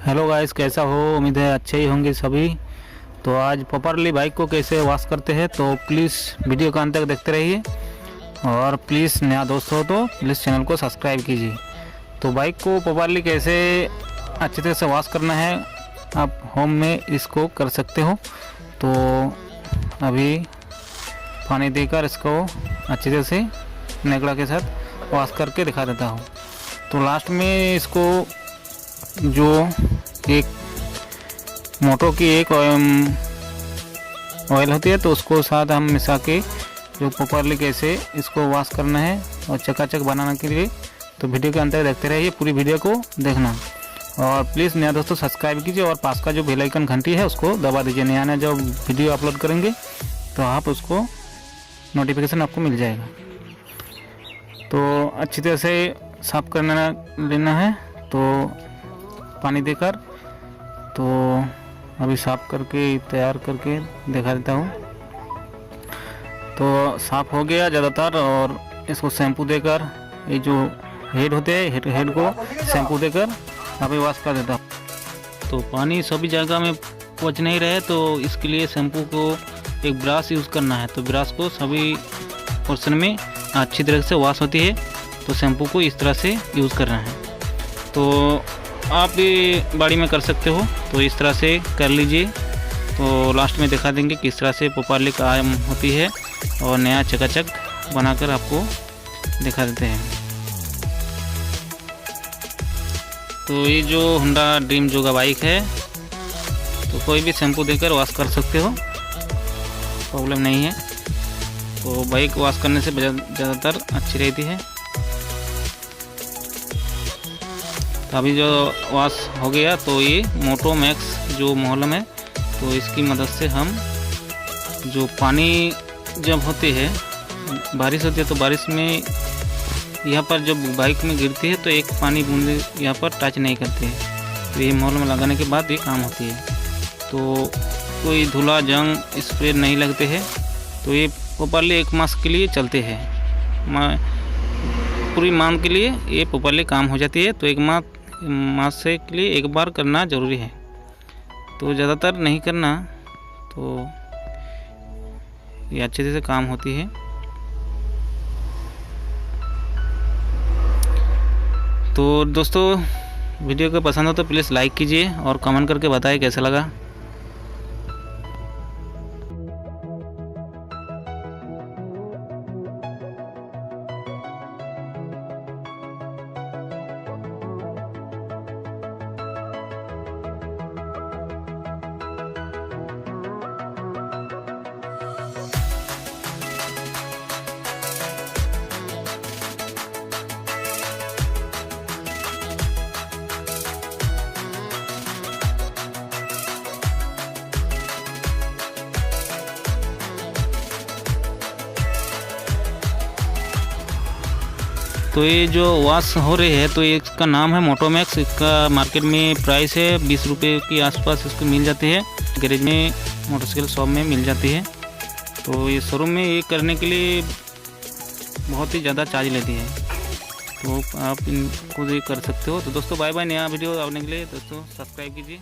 Hello guys, कैसा हो? उम्मीद है अच्छे ही होंगे सभी। तो आज प्रॉपरली बाइक को कैसे वॉश करते हैं, तो प्लीज़ वीडियो का अंत तक देखते रहिए। और प्लीज़ नया दोस्त हो तो प्लीज़ चैनल को सब्सक्राइब कीजिए। तो बाइक को प्रॉपरली कैसे अच्छे तरह से वॉश करना है, आप होम में इसको कर सकते हो। तो अभी पानी देकर इसको अच्छे तरह से नेकड़ा के साथ वॉश करके दिखा देता हूँ। तो लास्ट में इसको जो एक मोटो की एक ऑयल होती है, तो उसको साथ हम मिला के जो प्रॉपरली कैसे इसको वॉश करना है और चकाचक बनाने के लिए, तो वीडियो के अंदर देखते रहिए, पूरी वीडियो को देखना। और प्लीज़ नया दोस्तों सब्सक्राइब कीजिए और पास का जो बेल आइकन घंटी है उसको दबा दीजिए। नया नया जब वीडियो अपलोड करेंगे तो आप उसको नोटिफिकेशन आपको मिल जाएगा। तो अच्छी तरह से साफ करना लेना है, तो पानी देकर तो अभी साफ़ करके तैयार करके दिखा देता हूँ। तो साफ़ हो गया ज़्यादातर, और इसको शैम्पू देकर ये जो हेड होते हैं हेड को शैम्पू देकर अभी वॉश कर देता हूँ। तो पानी सभी जगह में पहुँच नहीं रहे, तो इसके लिए शैम्पू को एक ब्रश यूज़ करना है। तो ब्रश को सभी पोर्शन में अच्छी तरह से वॉश होती है, तो शैम्पू को इस तरह से यूज़ करना है। तो आप भी बाड़ी में कर सकते हो, तो इस तरह से कर लीजिए। तो लास्ट में दिखा देंगे किस तरह से प्रॉपरली काम होती है, और नया चकाचक बनाकर आपको दिखा देते हैं। तो ये जो होंडा ड्रीम जोगा बाइक है, तो कोई भी शैम्पू देकर वॉश कर सकते हो, प्रॉब्लम नहीं है। तो बाइक वॉश करने से ज़्यादातर अच्छी रहती है। अभी जो वॉश हो गया, तो ये मोटो मैक्स जो मोहलम है, तो इसकी मदद से हम जो पानी जब होती है, बारिश होती है, तो बारिश में यहाँ पर जब बाइक में गिरती है तो एक पानी बूंद यहाँ पर टच नहीं करती है। तो ये मोहलम लगाने के बाद ये काम होती है। तो कोई धूला जंग स्प्रे नहीं लगते हैं। तो ये प्रॉपरली एक मास के लिए चलते हैं, पूरी माह के लिए ये प्रॉपरली काम हो जाती है। तो एक मास से के लिए एक बार करना ज़रूरी है, तो ज़्यादातर नहीं करना, तो ये अच्छे से काम होती है। तो दोस्तों वीडियो को पसंद हो तो प्लीज़ लाइक कीजिए और कमेंट करके बताएं कैसा लगा। तो ये जो वॉश हो रही है, तो इसका नाम है मोटो मैक्स। इसका मार्केट में प्राइस है 20 रुपये के आसपास इसको मिल जाती है। गैरेज में मोटरसाइकिल शॉप में मिल जाती है। तो ये शोरूम में ये करने के लिए बहुत ही ज़्यादा चार्ज लेती है, तो आप इनको ये कर सकते हो। तो दोस्तों बाय बाय। नया वीडियो आने के लिए दोस्तों सब्सक्राइब कीजिए।